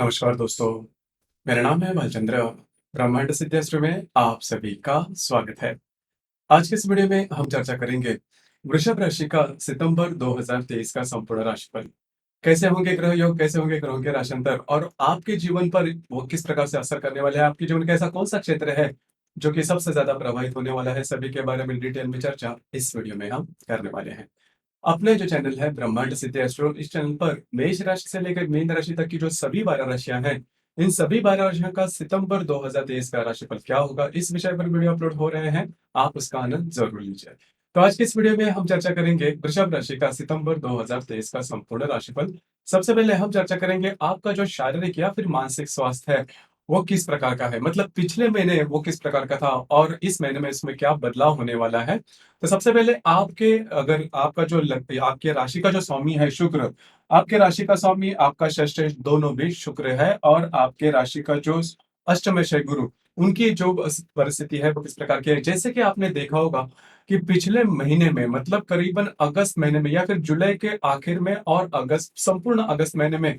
नमस्कार दोस्तों, मेरा नाम है भालचंद्र। ब्रह्मांड सिद्धेश्वर में आप सभी का स्वागत है। आज के इस वीडियो में हम चर्चा करेंगे वृषभ राशि का सितंबर 2023 का संपूर्ण राशिफल। कैसे होंगे ग्रह योग, कैसे होंगे ग्रहों के राशियांतर और आपके जीवन पर वो किस प्रकार से असर करने वाले हैं। आपके जीवन का ऐसा कौन सा क्षेत्र है जो कि सबसे ज्यादा प्रभावित होने वाला है, सभी के बारे में डिटेल में चर्चा इस वीडियो में हम करने वाले हैं। अपने जो चैनल है ब्रह्मांड सिद्धि एस्ट्रो, इस चैनल पर मेष राशि से लेकर मीन राशि तक की जो सभी 12 राशियां हैं, इन सभी 12 राशियों का सितंबर 2023 का राशिफल क्या होगा, इस विषय पर वीडियो अपलोड हो रहे हैं। आप उसका आनंद जरूर लीजिए। तो आज की इस वीडियो में हम चर्चा करेंगे वृषभ राशि का सितंबर 2023 का संपूर्ण राशिफल। सबसे पहले हम चर्चा करेंगे आपका जो शारीरिक या फिर मानसिक स्वास्थ्य है वो किस प्रकार का है, मतलब पिछले महीने वो किस प्रकार का था और इस महीने में इसमें क्या बदलाव होने वाला है। तो सबसे पहले आपके, अगर आपका जो आपके राशि का जो स्वामी है शुक्र, आपके राशि का स्वामी आपका षष्ठ दोनों भी शुक्र है, और आपके राशि का जो अष्टमेश है गुरु, उनकी जो परिस्थिति है वो किस प्रकार की है। जैसे कि आपने देखा होगा कि पिछले महीने में, मतलब करीबन अगस्त महीने में या फिर जुलाई के आखिर में और अगस्त, संपूर्ण अगस्त महीने में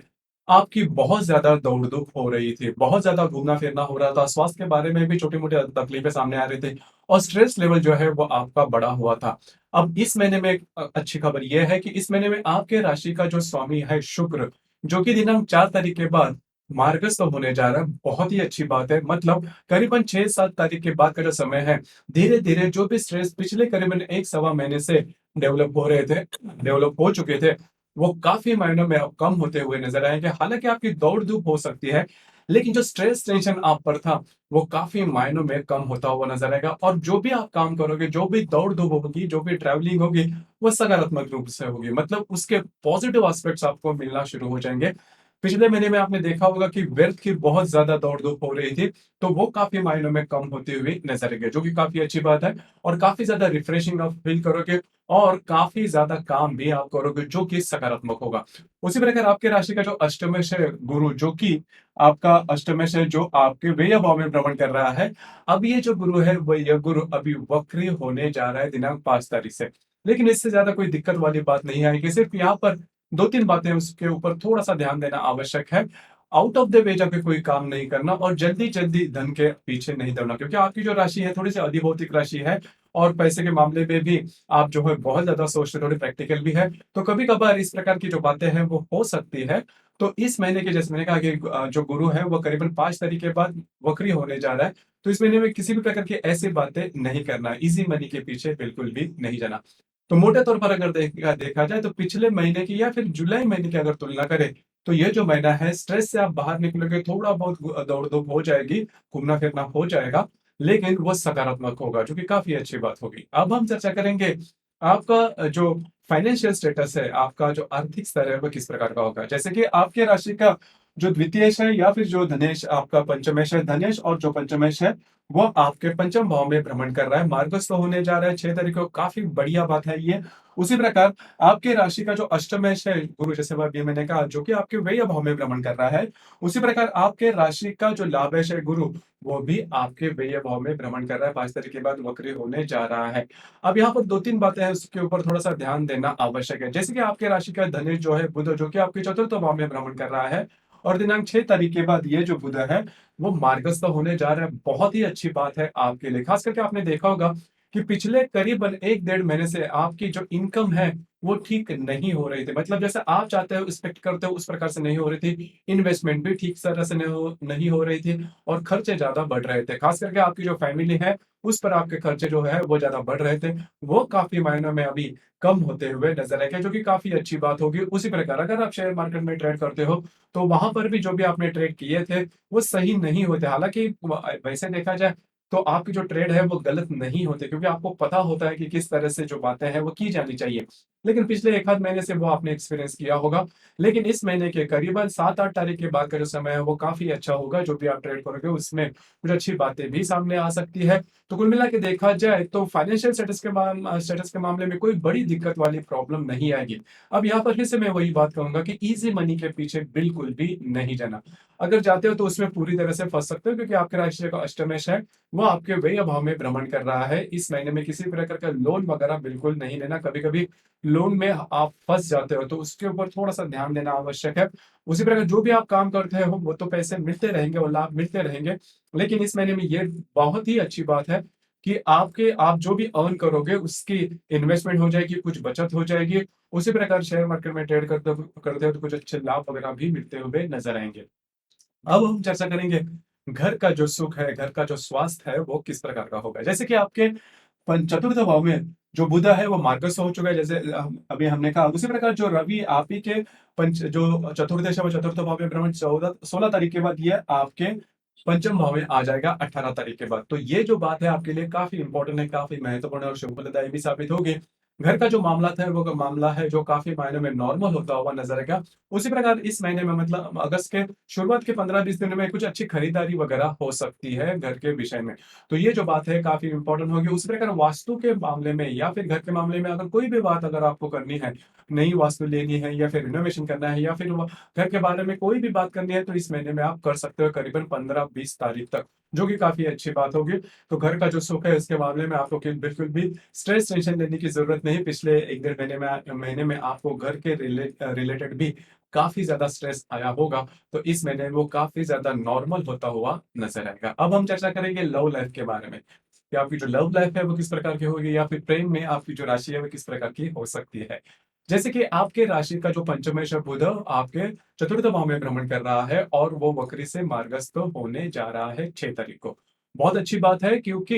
आपकी बहुत ज्यादा दौड़ धूप हो रही थी, बहुत ज्यादा घूमना फिरना हो रहा था, स्वास्थ्य के बारे में भी छोटी मोटी तकलीफें सामने आ रही थी और स्ट्रेस लेवल जो है वो आपका बढ़ा हुआ था। अब इस महीने में एक अच्छी खबर यह है कि इस महीने में आपके राशि का जो स्वामी है शुक्र, जो कि दिनांक 4 तारीख के बाद मार्गस्थ होने जा रहा है। बहुत ही अच्छी बात है, मतलब करीबन 6-7 तारीख के बाद का जो समय है, धीरे धीरे जो भी स्ट्रेस पिछले करीबन एक सवा महीने से डेवलप हो रहे थे, डेवलप हो चुके थे, वो काफी मायनों में अब कम होते हुए नजर आएंगे। हालांकि आपकी दौड़ धूप हो सकती है, लेकिन जो स्ट्रेस टेंशन आप पर था वो काफी मायनों में कम होता हुआ नजर आएगा। और जो भी आप काम करोगे, जो भी दौड़ धूप होगी, जो भी ट्रैवलिंग होगी, वो सकारात्मक रूप से होगी, मतलब उसके पॉजिटिव एस्पेक्ट्स आपको मिलना शुरू हो जाएंगे। पिछले महीने में आपने देखा होगा कि व्यर्थ की बहुत ज्यादा दौड़ धूप हो रही थी, तो वो काफी मायनों में कम होती हुई नजर आएगी, जो कि काफी अच्छी बात है। और काफी ज्यादा रिफ्रेशिंग आप फील करोगे और काफी ज्यादा काम भी आप करोगे, जो कि सकारात्मक होगा। उसी प्रकार आपके राशि का जो अष्टमेश है गुरु, जो कि आपका अष्टमेश है, जो आपके व्यय भाव में भ्रमण कर रहा है। अब ये जो गुरु है, वह यह गुरु अभी वक्री होने जा रहा है दिनांक 5 तारीख से। लेकिन इससे ज्यादा कोई दिक्कत वाली बात नहीं आएगी, सिर्फ यहाँ पर दो तीन बातें उसके ऊपर थोड़ा सा ध्यान देना आवश्यक है। आउट ऑफ द वे जाके कोई काम नहीं करना और जल्दी जल्दी धन के पीछे नहीं दौड़ना, क्योंकि आपकी जो राशि है थोड़ी सी अधिभौतिक राशि है और पैसे के मामले में भी आप जो है बहुत ज्यादा सोचते, थोड़ी प्रैक्टिकल भी है, तो कभी कभार इस प्रकार की जो बातें हैं वो हो सकती है। तो इस महीने के, जैसे मैंने कहा कि जो गुरु है वो करीबन 5 तारीख के बाद वक्री होने जा रहा है, तो इस महीने में किसी भी प्रकार की ऐसी बातें नहीं करना, इजी मनी के पीछे बिल्कुल भी नहीं जाना। तो मोटे तौर पर अगर देखा जाए तो पिछले महीने की या फिर जुलाई महीने की अगर तुलना करें, तो ये जो महीना है स्ट्रेस से आप बाहर निकलोगे, थोड़ा बहुत दौड़ धूप हो जाएगी, घूमना फिरना हो जाएगा, लेकिन वो सकारात्मक होगा, जो कि काफी अच्छी बात होगी। अब हम चर्चा करेंगे आपका जो फाइनेंशियल स्टेटस है, आपका जो आर्थिक स्तर है वो किस प्रकार का होगा। जैसे कि आपके राशि का जो द्वितीयेश है या फिर जो धनेश आपका पंचमेश है, धनेश और जो पंचमेश है वो आपके पंचम भाव में भ्रमण कर रहा है, मार्गस्थ होने जा रहा है 6 तारीख को, काफी बढ़िया बात है ये। उसी प्रकार आपके राशि का जो अष्टमेश है गुरु, जैसे अभी मैंने कहा, जो कि आपके व्यय भाव में भ्रमण कर रहा है, उसी प्रकार आपके राशि का जो लाभेश है गुरु, वो भी आपके व्यय भाव में भ्रमण कर रहा है, 5 तारीख के बाद वक्री होने जा रहा है। अब यहाँ पर दो तीन बातें हैं, उसके ऊपर थोड़ा सा ध्यान देना आवश्यक है। जैसे कि आपके राशि का धनेश जो है बुध, जो कि आपके चतुर्थ भाव में भ्रमण कर रहा है, और दिनांक 6 तारीख के बाद ये जो बुध है वो मार्गस्थ होने जा रहा है। बहुत ही अच्छी बात है आपके लिए, खास करके आपने देखा होगा कि पिछले करीबन 1-1.5 महीने से आपकी जो इनकम है वो ठीक नहीं हो रही थी, मतलब जैसे आप चाहते हो, एक्सपेक्ट करते हो, उस प्रकार से नहीं हो रही थी। इन्वेस्टमेंट भी ठीक तरह से नहीं हो रही थी और खर्चे ज्यादा बढ़ रहे थे, खास करके आपकी जो फैमिली है उस पर आपके खर्चे जो है वो ज्यादा बढ़ रहे थे। वो काफी मायनों में अभी कम होते हुए नजर आएंगे, जो कि काफी अच्छी बात होगी। उसी प्रकार अगर आप शेयर मार्केट में ट्रेड करते हो, तो वहां पर भी जो भी आपने ट्रेड किए थे वो सही नहीं होते। हालांकि वैसे देखा जाए तो आपकी जो ट्रेड है वो गलत नहीं होते, क्योंकि आपको पता होता है कि किस तरह से जो बातें हैं वो की जानी चाहिए। लेकिन पिछले एक आध महीने से वो आपने एक्सपीरियंस किया होगा। लेकिन इस महीने के करीबन 7-8 तारीख के बाद का जो समय है वो काफी अच्छा होगा, जो भी आप ट्रेड करोगे उसमें कुछ अच्छी बातें भी सामने आ सकती है। तो कुल मिला के देखा जाए तो फाइनेंशियल स्टेटस के मामले में कोई बड़ी दिक्कत वाली प्रॉब्लम नहीं आएगी। अब यहाँ पर फिर से मैं वही बात कहूंगा कि इजी मनी के पीछे बिल्कुल भी नहीं जाना। अगर जाते हो तो उसमें पूरी तरह से फंस सकते हो, क्योंकि आपके राशि का अष्टमेश है वो आपके व्यय भाव में भ्रमण कर रहा है। इस महीने में किसी प्रकार का लोन वगैरह बिल्कुल नहीं लेना। कभी कभी लोन में आप फँस जाते हो, तो उसके ऊपर थोड़ा-सा ध्यान देना आवश्यक है। उसी प्रकार जो भी आप काम करते हो, वो तो पैसे मिलते रहेंगे और लाभ मिलते रहेंगे। लेकिन इस महीने में ये बहुत ही अच्छी बात है कि आप जो भी अर्न करोगे, उसकी इन्वेस्टमेंट हो जाएगी, कुछ बचत हो जाएगी। उसी प्रकार शेयर मार्केट में ट्रेड करते हो तो कुछ अच्छे लाभ वगैरह भी मिलते हुए नज़र आएँगे। अब हम चर्चा करेंगे घर का जो सुख है, घर का जो स्वास्थ्य है, वो किस प्रकार का होगा। जैसे कि आपके चतुर्थ भाव में जो बुध है वो मार्गस्थ हो चुका है, जैसे अभी हमने कहा। उसी प्रकार जो रवि आप ही के पंच जो चतुर्दश है वो चतुर्थ भाव में भ्रमण 16 तारीख के बाद ये आपके पंचम भाव में आ जाएगा 18 तारीख के बाद। तो ये जो बात है आपके लिए काफी इंपॉर्टेंट है, काफी महत्वपूर्ण और शुभ फलदायी भी साबित होगी। घर का जो मामला था वो मामला है जो काफी मायनों में नॉर्मल होता हुआ नजर आएगा। उसी प्रकार इस महीने में मतलब अगस्त के शुरुआत के 15-20 दिनों में कुछ अच्छी खरीदारी वगैरह हो सकती है घर के विषय में। तो ये जो बात है काफ़ी इम्पोर्टेंट होगी। उसी प्रकार वास्तु के मामले में या फिर घर के मामले में अगर कोई भी बात अगर आपको करनी है, नई वास्तु लेनी है या फिर रिनोवेशन करना है या फिर घर के बारे में कोई भी बात करनी है, तो इस महीने में आप कर सकते हो करीबन 15-20 तारीख तक, जो कि काफ़ी अच्छी बात होगी। तो घर का जो सुख है इसके मामले में आपको बिल्कुल भी स्ट्रेस टेंशन लेने की ज़रूरत नहीं। पिछले 1 डेढ़ महीने में आपको घर के रिलेटेड भी काफ़ी ज़्यादा स्ट्रेस आया होगा। तो इस महीने वो काफ़ी ज़्यादा नॉर्मल होता हुआ नज़र आएगा। अब हम चर्चा करेंगे लव लाइफ के बारे में, कि आपकी जो लव लाइफ है वो किस प्रकार की होगी या फिर प्रेम में आपकी जो राशि है वो किस प्रकार की हो सकती है। जैसे कि आपके राशि का जो पंचमेश है बुध आपके चतुर्थ भाव में भ्रमण कर रहा है और वो वक्री से मार्गस्थ होने जा रहा है 6 तारीख को। बहुत अच्छी बात है, क्योंकि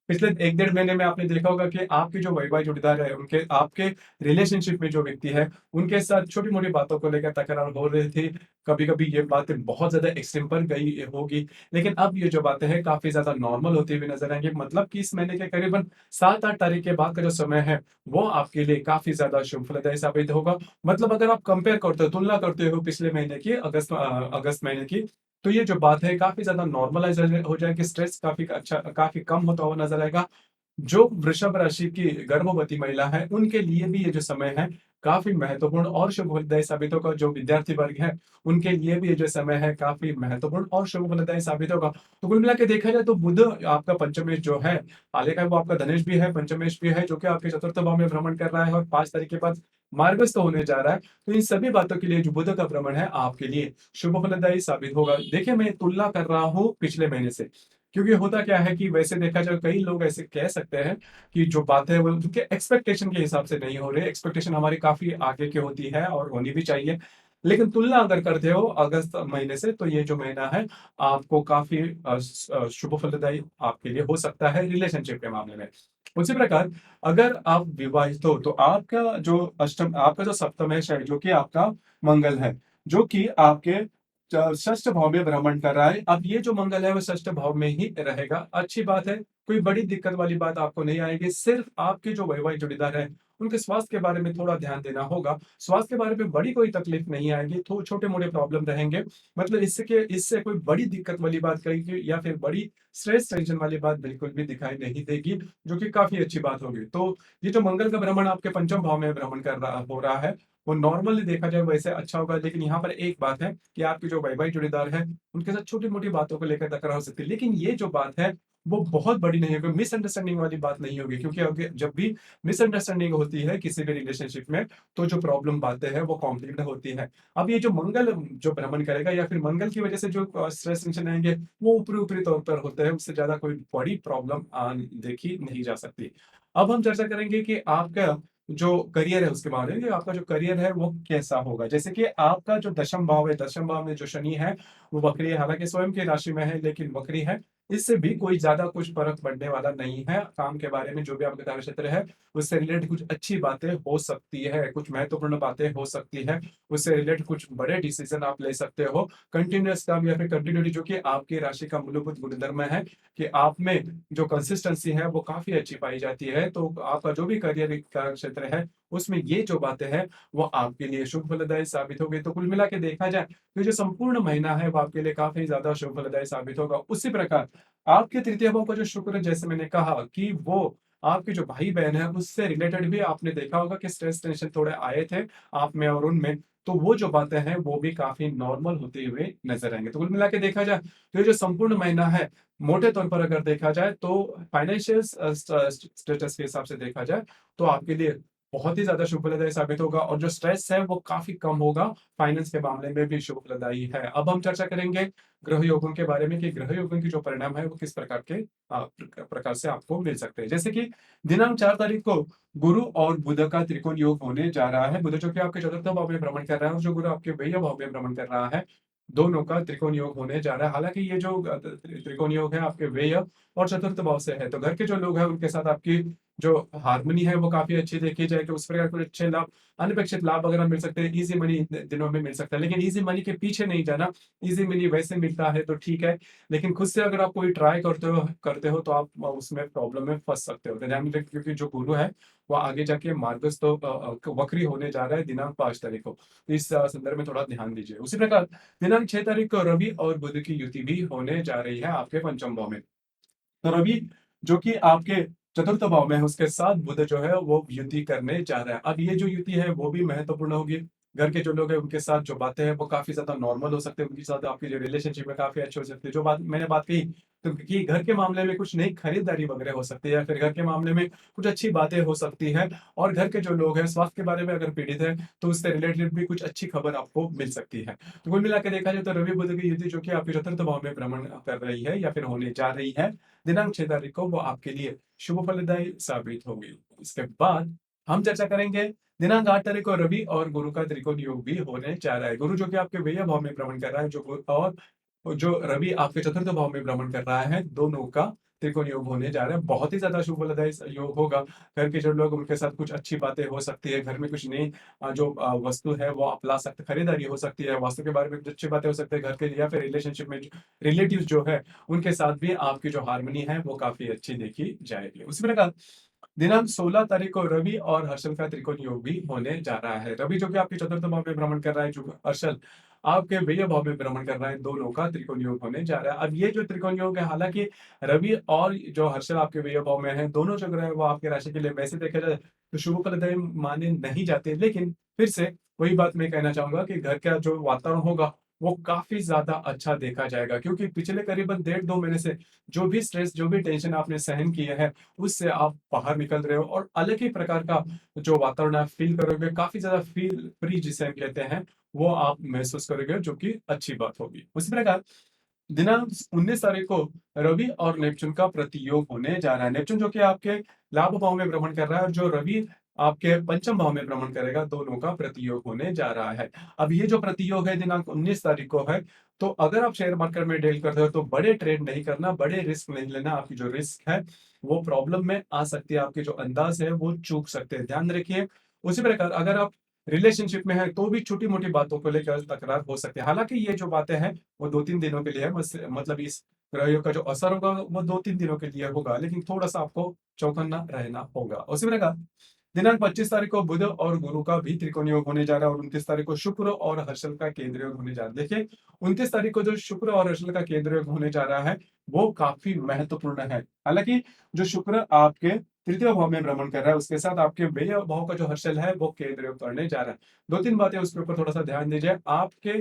पिछले 1 डेढ़ महीने में आपने देखा होगा कि आपके जो वैवाहिक जोड़ीदार है, उनके आपके रिलेशनशिप में जो व्यक्ति है, उनके साथ छोटी-मोटी बातों को लेकर तकरार हो रही थी। कभी-कभी ये बातें बहुत ज़्यादा एक्सट्रीम पर गई होगी, लेकिन अब ये जो बातें हैं काफ़ी ज़्यादा नॉर्मल होती हुई नज़र आएँगी। मतलब कि इस महीने के करीबन 7-8 तारीख के बाद का जो समय है, वो आपके लिए काफ़ी ज़्यादा शुभ फलदायी साबित होगा। मतलब अगर आप कंपेयर करते हो, तुलना करते हो पिछले महीने की अगस्त महीने की, तो ये जो बात है काफ़ी ज़्यादा नॉर्मलाइज़ हो जाएगी, स्ट्रेस काफ़ी कम होता हुआ नज़र आएगा। जो वृषभ राशि की गर्भवती महिला है, उनके लिए भी ये जो समय है, काफ़ी महत्वपूर्ण और शुभ फलदायी साबित होगा। जो विद्यार्थी वर्ग है, उनके लिए भी ये जो समय है, काफ़ी महत्वपूर्ण और शुभ फलदायी साबित होगा। तो कुल मिला के देखा जाए तो बुध आपका पंचमेश जो है, हालाँकि वो आपका धनेश भी है, पंचमेश भी है, जो कि आपके चतुर्थ भाव में भ्रमण कर रहा है और 5 तारीख के बाद मार्गस्थ होने जा रहा है। तो इन सभी बातों के लिए जो बुध का भ्रमण है, आपके लिए शुभ फलदायी साबित होगा। देखिए, मैं तुलना कर रहा हूँ पिछले महीने से। क्योंकि होता क्या है कि वैसे देखा जाए कई लोग ऐसे कह सकते हैं कि जो बातें हैं वो उनके एक्सपेक्टेशन के हिसाब से नहीं हो रही है। एक्सपेक्टेशन हमारी काफ़ी आगे की होती है और होनी भी चाहिए। लेकिन तुलना अगर करते हो अगस्त महीने से, तो ये जो महीना है आपको काफ़ी शुभ फलदायी आपके लिए हो सकता है रिलेशनशिप के मामले में। उसी प्रकार अगर आप विवाहित हो तो आपका जो सप्तम है जो कि आपका मंगल है, जो कि आपके षष्ठ भाव में भ्रमण कर रहा है। अब ये जो मंगल है वो षष्ठ भाव में ही रहेगा। अच्छी बात है, कोई बड़ी दिक्कत वाली बात आपको नहीं आएगी। सिर्फ आपके जो वैवाहिक जोड़ीदार हैं, उनके स्वास्थ्य के बारे में थोड़ा ध्यान देना होगा। स्वास्थ्य के बारे में बड़ी कोई तकलीफ नहीं आएगी, तो छोटे-मोटे प्रॉब्लम रहेंगे। मतलब इससे कोई बड़ी दिक्कत वाली बात कहीं या फिर बड़ी स्ट्रेस टेंशन वाली बात बिल्कुल भी दिखाई नहीं देगी, जो कि काफ़ी अच्छी बात होगी। तो ये जो मंगल का भ्रमण आपके पंचम भाव में भ्रमण हो रहा है, वो नॉर्मली देखा जाए वैसे अच्छा होगा। लेकिन यहाँ पर एक बात है कि आपके जो वैवाहिक जोड़ीदार है, उनके साथ छोटी-मोटी बातों को लेकर तकरार हो सकती है। लेकिन ये जो बात है, वो बहुत बड़ी नहीं होगी, मिसअंडरस्टैंडिंग वाली बात नहीं होगी, क्योंकि अग जब भी मिसअंडरस्टैंडिंग होती है किसी भी रिलेशनशिप में, तो जो प्रॉब्लम बातें हैं, वो कॉम्प्लिकेटेड होती हैं। अब ये जो मंगल जो भ्रमण करेगा या फिर मंगल की वजह से जो स्ट्रेस टेंशन आएँगे, वो ऊपरी-ऊपरी तौर पर होते हैं, उससे ज़्यादा कोई बड़ी प्रॉब्लम देखी नहीं जा सकती। अब हम चर्चा करेंगे कि आपका जो करियर है उसके बारे में, आपका जो करियर है वो कैसा होगा? जैसे कि आपका जो दशम भाव है, दशम भाव में जो शनि है, वो वक्री है। हालाँकि स्वयं की राशि में है, लेकिन वक्री है। इससे भी कोई ज़्यादा कुछ फ़र्क पड़ने वाला नहीं है। काम के बारे में जो भी आपका कार्यक्षेत्र है, उससे रिलेटेड कुछ अच्छी बातें हो सकती है, कुछ महत्वपूर्ण बातें हो सकती हैं। उससे रिलेटेड कुछ बड़े डिसीज़न आप ले सकते हो। कंटीन्यूअस काम या फिर कंटिन्यूटी, जो कि आपकी राशि का मूलभूत गुणधर्म है, कि आप में जो कंसिस्टेंसी है वो काफ़ी अच्छी पाई जाती है। तो आपका जो भी करियर का क्षेत्र है, उसमें ये जो बातें हैं वो आपके लिए शुभ फलदायी साबित होगी। तो कुल मिला के देखा जाए तो ये जो संपूर्ण महीना है वो आपके लिए काफ़ी ज़्यादा शुभ फलदायी साबित होगा। उसी प्रकार आपके तृतीय भाव का जो शुक्र है, जैसे मैंने कहा कि वो आपके जो भाई-बहन हैं उससे रिलेटेड भी आपने देखा होगा कि स्ट्रेस टेंशन थोड़े आए थे आप में और उनमें। तो वो जो बातें हैं वो भी काफ़ी नॉर्मल होते हुए नज़र आएँगे। तो कुल मिला के देखा जाए तो ये जो संपूर्ण महीना है, मोटे तौर पर अगर देखा जाए तो फाइनेंशियल स्टेटस के हिसाब से देखा जाए तो आपके लिए बहुत ही ज़्यादा शुभ फलदायी साबित होगा और जो स्ट्रेस है वो काफ़ी कम होगा, फाइनेंस के मामले में भी शुभ फलदायी है। अब हम चर्चा करेंगे ग्रह योगों के बारे में कि ग्रह योगों की जो परिणाम है वो किस प्रकार के प्रकार से आपको मिल सकते हैं। जैसे कि दिनांक 4 तारीख को गुरु और बुध का त्रिकोण योग होने जा रहा है। बुध जो कि आपके चतुर्थ भाव में भ्रमण कर रहा है और जो गुरु आपके व्यय भाव में भ्रमण कर रहा है, दोनों का त्रिकोण योग होने जा रहा है। हालाँकि ये जो त्रिकोण योग है आपके व्यय और चतुर्थ भाव से है, तो घर के जो लोग हैं उनके साथ आपकी जो हार्मनी है वो काफ़ी अच्छी देखी जाएगी। उस प्रकार कुछ अच्छे लाभ, अनपेक्षित लाभ वगैरह मिल सकते हैं। ईज़ी मनी दिनों में मिल सकता है, लेकिन ईज़ी मनी के पीछे नहीं जाना। ईज़ी मनी वैसे मिलता है तो ठीक है, लेकिन खुद से अगर आप कोई ट्राई करते हो तो आप उसमें प्रॉब्लम में फँस सकते हो। तो ध्यान में रखें, क्योंकि जो गुरु है वो आगे जाके मार्गस्थ वक्री होने जा रहा है दिनांक 5 तारीख को। तो इस संदर्भ में थोड़ा ध्यान दीजिए। उसी प्रकार दिनांक 6 तारीख को रवि और बुध की युति भी होने जा रही है आपके पंचम भाव में। तो रवि जो कि आपके चतुर्थ भाव में है, उसके साथ बुध जो है वो युति करने जा रहा है। अब ये जो युति है वो भी महत्वपूर्ण होगी। घर के जो लोग हैं उनके साथ जो बातें हैं वो काफ़ी ज़्यादा नॉर्मल हो सकते हैं, उनके साथ आपकी जो रिलेशनशिप है काफ़ी अच्छी हो सकती है। जो बात मैंने बात कही, तो कि घर के मामले में कुछ नई खरीदारी वगैरह हो सकती है या फिर घर के मामले में कुछ अच्छी बातें हो सकती हैं और घर के जो लोग हैं स्वास्थ्य के बारे में अगर पीड़ित हैं, तो उससे रिलेटेड भी कुछ अच्छी खबर आपको मिल सकती है। तो कुल मिला के देखा जाए तो रवि बुध की युति जो कि आपके चतुर्थ भाव में भ्रमण कर रही है या फिर होने जा रही है, दिनांक 6 तारीख को वो आपके लिए शुभ फलदायी साबित होगी। इसके बाद हम चर्चा करेंगे दिनांक 8 तारीख को रवि और गुरु का त्रिकोण योग भी होने जा रहा है। गुरु जो कि आपके व्यय भाव में भ्रमण कर रहा है, और जो रवि आपके चतुर्थ भाव में भ्रमण कर रहा है, दोनों का त्रिकोण योग होने जा रहा है। बहुत ही ज़्यादा शुभ फलदायी योग होगा। घर के जो लोग उनके साथ कुछ अच्छी बातें हो सकती है। घर में कुछ नई जो वस्तु है वो आप ला सकते, खरीदारी हो सकती है। वास्तु के बारे में कुछ अच्छी बातें हो सकती है घर के, या फिर रिलेशनशिप में रिलेटिव्स जो है उनके साथ भी आपकी जो हार्मनी है वो काफ़ी अच्छी देखी जाएगी। उसी प्रकार दिनांक 16 तारीख को रवि और हर्षल का त्रिकोण योग भी होने जा रहा है। रवि जो कि आपके चतुर्थ भाव में भ्रमण कर रहा है, जो हर्षल आपके व्यय भाव में भ्रमण कर रहा है, दोनों का त्रिकोण योग होने जा रहा है। अब ये जो त्रिकोण योग है, हालाँकि रवि और जो हर्षल आपके व्यय भाव में है, दोनों जो ग्रह है वो आपकी राशि के लिए वैसे देखा जाए तो शुभ फलदायी माने नहीं जाते। लेकिन फिर से वही बात मैं कहना चाहूँगा कि घर का जो वातावरण होगा वो काफ़ी ज़्यादा अच्छा देखा जाएगा, क्योंकि पिछले करीबन डेढ़ 2 महीने से जो भी स्ट्रेस, जो भी टेंशन आपने सहन किया है, उससे आप बाहर निकल रहे हो और अलग ही प्रकार का जो वातावरण आप फ़ील करोगे, काफ़ी ज़्यादा फ़ील फ्री जिसे हम कहते हैं, वो आप महसूस करोगे, जो कि अच्छी बात होगी। उसी प्रकार दिनांक 19 तारीख को रवि और नेपच्यून का प्रतियोग होने जा रहा है। नेपच्यून जो कि आपके लाभ भाव में भ्रमण कर रहा है और जो रवि आपके पंचम भाव में भ्रमण करेगा, दोनों का प्रतियोग होने जा रहा है। अब ये जो प्रतियोग है दिनांक 19 तारीख को है, तो अगर आप शेयर मार्केट में डील करते हो तो बड़े ट्रेड नहीं करना, बड़े रिस्क नहीं लेना। आपकी जो रिस्क है वो प्रॉब्लम में आ सकती है, आपके जो अंदाज है वो चूक सकते हैं, ध्यान रखिए। उसी प्रकार अगर आप रिलेशनशिप में है तो भी छोटी-मोटी बातों को लेकर तकरार हो सकती है। हालाँकि ये जो बातें हैं वो 2-3 दिनों के लिए है, बस मतलब इस ग्रहों का जो असर होगा वो 2-3 दिनों के लिए होगा, लेकिन थोड़ा-सा आपको चौकन्ना रहना होगा। उसी प्रकार दिनांक 25 तारीख को बुध और गुरु का भी त्रिकोण योग होने जा रहा है और 29 तारीख को शुक्र और हर्षल का केंद्र योग होने जा रहा है। देखिए, 29 तारीख को जो शुक्र और हर्षल का केंद्र योग होने जा रहा है, वो काफ़ी महत्वपूर्ण है। हालाँकि जो शुक्र आपके तृतीय भाव में भ्रमण कर रहा है, उसके साथ आपके व्यय भाव का जो हर्षल है, वो केंद्र योग करने जा रहा है। 2-3 बातें उसके ऊपर थोड़ा-सा ध्यान दीजिए। आपके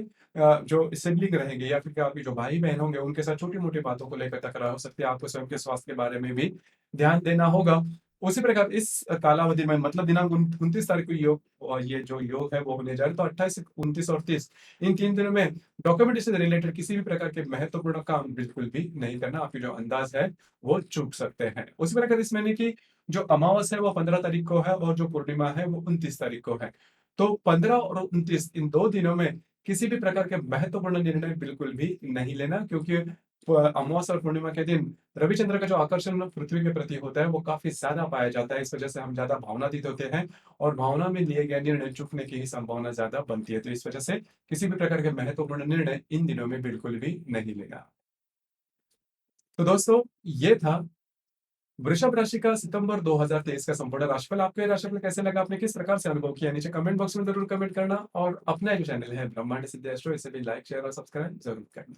जो सिबलिंग रहेंगे या फिर आपके जो भाई-बहन होंगे, उनके साथ छोटी-मोटी बातों को लेकर तकरार हो सकती है। आपको स्वयं के स्वास्थ्य के बारे में भी ध्यान देना होगा। उसी प्रकार इस कालावधि में, मतलब दिनांक 29 तारीख को ये जो योग है वो होने जा रहा है, तो 28, 29 और 30 इन 3 दिनों में डॉक्यूमेंटेशन से रिलेटेड किसी भी प्रकार के महत्वपूर्ण काम बिल्कुल भी नहीं करना। आपके जो अंदाज है वो चूक सकते हैं। उसी प्रकार इस महीने की जो अमावस है वो 15 तारीख को है और जो पूर्णिमा है वो 29 तारीख को है। तो 15 और 29 इन 2 दिनों में किसी भी प्रकार के महत्वपूर्ण निर्णय बिल्कुल भी नहीं लेना, क्योंकि अमावस्या और पूर्णिमा के दिन रविचंद्र का जो आकर्षण पृथ्वी के प्रति होता है वो काफ़ी ज़्यादा पाया जाता है। इस वज़ह से हम ज़्यादा भावनातीत होते हैं और भावना में लिए गए निर्णय चूकने की ही संभावना ज़्यादा बनती है। तो इस वज़ह से किसी भी प्रकार के महत्वपूर्ण निर्णय इन दिनों में बिल्कुल भी नहीं लेना। तो दोस्तों, ये था वृषभ राशि का सितंबर 2023 का संपूर्ण राशिफल। आपको ये राशिफल कैसे लगा? आपने किस प्रकार से अनुभव किया? नीचे कमेंट बॉक्स में ज़रूर कमेंट करना और अपना जो चैनल है ब्रह्मांड सिद्धि एस्ट्रो, इसे भी लाइक, शेयर और सब्सक्राइब ज़रूर करना।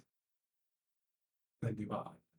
धन्यवाद।